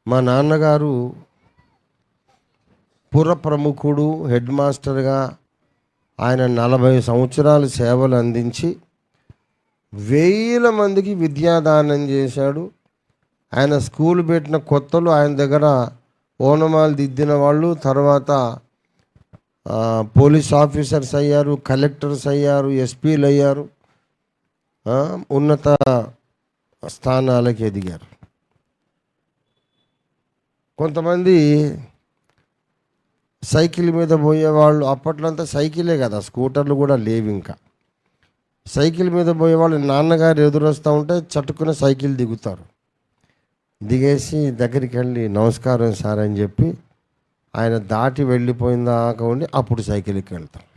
మా నాన్నగారు పుర ప్రముఖుడు, హెడ్ మాస్టర్గా ఆయన 40 సంవత్సరాలు సేవలు అందించి వేల మందికి విద్యాదానం చేశాడు. ఆయన స్కూల్ పెట్టిన కొత్తలు ఆయన దగ్గర ఓనమాలు దిద్దిన వాళ్ళు తర్వాత పోలీస్ ఆఫీసర్స్ అయ్యారు, కలెక్టర్స్ అయ్యారు, ఎస్పీలు అయ్యారు, ఉన్నత స్థానాలకు ఎదిగారు. కొంతమంది సైకిల్ మీద పోయేవాళ్ళు, అప్పట్లో అంతా సైకిలే కదా, స్కూటర్లు కూడా లేవు. ఇంకా సైకిల్ మీద పోయేవాళ్ళు నాన్నగారు ఎదురొస్తూ ఉంటే చట్టుకుని సైకిల్ దిగుతారు. దిగేసి దగ్గరికి వెళ్ళి నమస్కారం సార్ అని చెప్పి ఆయన దాటి వెళ్ళిపోయిన దాకా ఉండి అప్పుడు సైకిల్కి వెళ్తారు.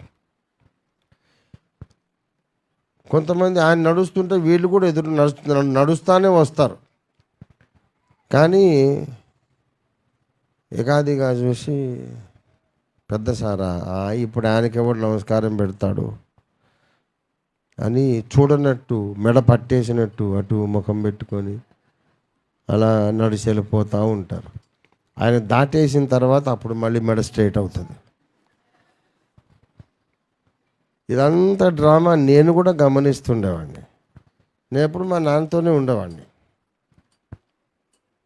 కొంతమంది ఆయన నడుస్తుంటే వీళ్ళు కూడా ఎదురు నడుస్తూనే వస్తారు. కానీ ఏకాదిగా చూసి పెద్ద సారా ఇప్పుడు ఆయనకి ఎవడు నమస్కారం పెడతాడు అని చూడనట్టు మెడ పట్టేసినట్టు అటు ముఖం పెట్టుకొని అలా నడిచి వెళ్ళిపోతూ ఉంటారు. ఆయన దాటేసిన తర్వాత అప్పుడు మళ్ళీ మెడ స్ట్రైట్ అవుతుంది. ఇదంతా డ్రామా నేను కూడా గమనిస్తుండేవాడిని. నేను ఎప్పుడు మా నాన్నతోనే ఉండేవాడిని.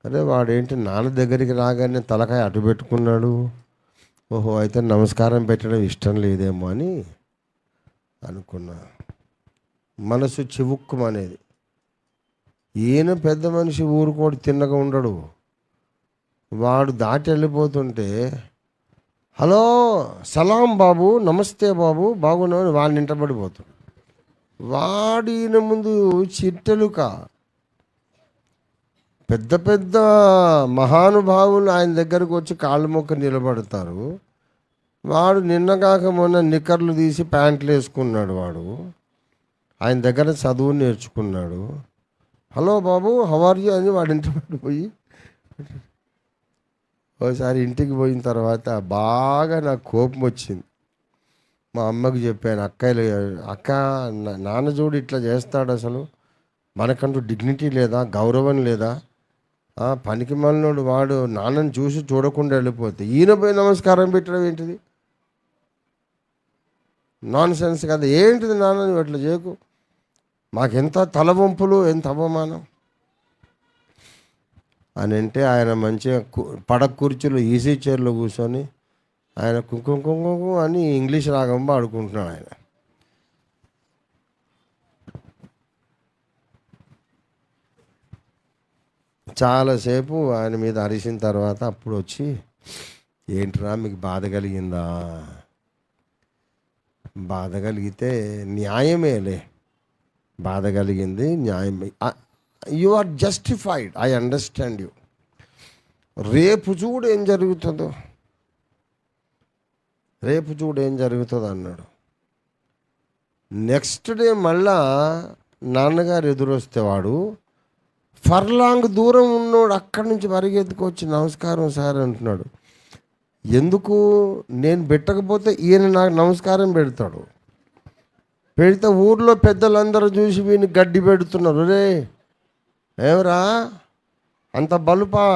అరే వాడేంటి నాన్న దగ్గరికి రాగానే తలకాయ అటు పెట్టుకున్నాడు, ఓహో అయితే నమస్కారం పెట్టడం ఇష్టం లేదేమో అని అనుకున్నా. మనసు చివుక్కుమనేది. ఈయన పెద్ద మనిషి ఊరుకోడు, తిన్నగా ఉండడు. వాడు దాటి వెళ్ళిపోతుంటే హలో సలాం బాబు, నమస్తే బాబు, బాగున్నావు వాడిని ఇంటబడిపోతాడు. వాడిన ముందు చిట్టెలుక. పెద్ద పెద్ద మహానుభావులు ఆయన దగ్గరకు వచ్చి కాళ్ళ మొక్క నిలబడతారు. వాడు నిన్నగాక మొన్న నిక్కర్లు తీసి ప్యాంట్లు వేసుకున్నాడు. వాడు ఆయన దగ్గర చదువు నేర్చుకున్నాడు. హలో బాబు హౌ ఆర్ యూ అని వాడి ఇంటి పోయి ఒకసారి ఇంటికి పోయిన తర్వాత బాగా నాకు కోపం వచ్చింది. మా అమ్మకు చెప్పాను, అక్క నాన్న చూడు ఇట్లా చేస్తాడు, అసలు మనకంటూ డిగ్నిటీ లేదా, గౌరవం లేదా, పనికి మాలినోడు వాడు నాన్నని చూసి చూడకుండా వెళ్ళిపోతే ఈయన పోయి నమస్కారం పెట్టడం ఏంటిది, నాన్ సెన్స్ కదా, ఏంటిది నాన్నని అట్లా చేయకు, మాకెంత తలవంపులు, ఎంత అవమానం అని అంటే ఆయన మంచిగా పడక కుర్చీలో ఈజీ చైర్లో కూర్చొని ఆయన కుంకుమ అని ఇంగ్లీష్ రాగం పాడుకుంటున్నాడు. ఆయన చాలాసేపు ఆయన మీద అరిసిన తర్వాత అప్పుడు వచ్చి ఏంట్రా మీకు బాధ కలిగిందా, బాధ కలిగితే న్యాయమేలే, బాధ కలిగింది న్యాయమే, you are justified, I understand you, రేపు చూడు ఏం జరుగుతుందో, రేపు చూడు ఏం జరుగుతుందో అన్నాడు. నెక్స్ట్ డే మళ్ళా నాన్నగారు ఎదురొస్తే వాడు ఫర్లాంగ్ దూరం ఉన్నోడు అక్కడి నుంచి పరిగెత్తుకొచ్చి నమస్కారం సార్ అంటున్నాడు. ఎందుకు, నేను పెట్టకపోతే ఈయన నాకు నమస్కారం పెడతాడు, పెడితే ఊర్లో పెద్దలందరూ చూసి వీని గడ్డి పెడుతున్నారు, రే ఏమరా అంత బలుపా,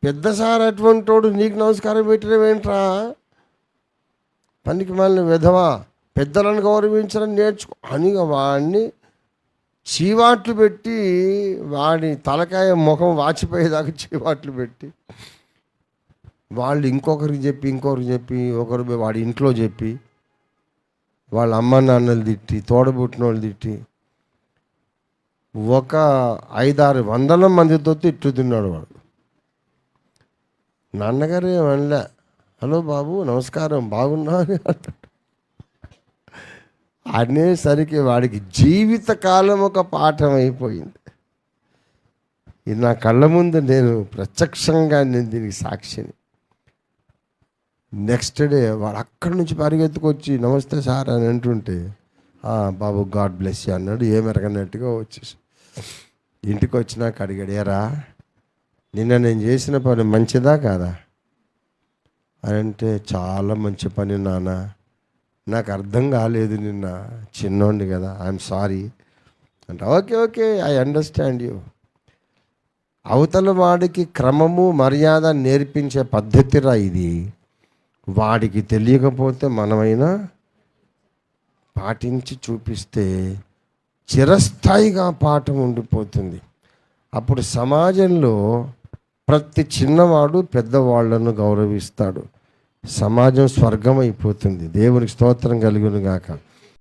పెద్ద సార్ అటువంటోడు నీకు నమస్కారం పెట్టడం ఏంట్రా, పనికి మాలిన విధవా, పెద్దలను గౌరవించడం నేర్చుకో అని వాడిని చీవాట్లు పెట్టి, వాడి తలకాయ ముఖం వాచిపోయేదాకా చీవాట్లు పెట్టి, వాళ్ళు ఇంకొకరికి చెప్పి ఒకరు వాడి ఇంట్లో చెప్పి, వాళ్ళ అమ్మ నాన్నలు తిట్టి, తోడబుట్టిన వాళ్ళు తిట్టి, ఒక 500-600 మందితో తిట్టుతున్నాడు వాడు. నాన్నగారు ఏమనలే, హలో బాబు నమస్కారం బాగున్నా అని అంటాడు. అనేసరికి వాడికి జీవితకాలం ఒక పాఠం అయిపోయింది. ఇది నా కళ్ళ ముందు నేను ప్రత్యక్షంగా నేను దీనికి సాక్షిని. నెక్స్ట్ డే వాడు అక్కడి నుంచి పరిగెత్తుకొచ్చి నమస్తే సార్ అని అంటుంటే బాబు గాడ్ బ్లెస్ యూ అన్నాడు. ఏమెరగనట్టుగా వచ్చేసి ఇంటికి వచ్చినాక అడిగాడు, ఏరా నిన్న నేను చేసిన పని మంచిదా కాదా అని అంటే, చాలా మంచి పని నాన్న, నాకు అర్థం కాలేదు, నిన్న చిన్నోండి కదా, ఐఎమ్ సారీ అంటే, ఓకే ఐ అండర్స్టాండ్ యూ. అవతల వాడికి క్రమము మర్యాద నేర్పించే పద్ధతిరా ఇది. వాడికి తెలియకపోతే మనమైనా పాటించి చూపిస్తే చిరస్థాయిగా పాఠం ఉండిపోతుంది. అప్పుడు సమాజంలో ప్రతి చిన్నవాడు పెద్దవాళ్లను గౌరవిస్తాడు. సమాజం స్వర్గం అయిపోతుంది. దేవునికి స్తోత్రం కలుగును గాక.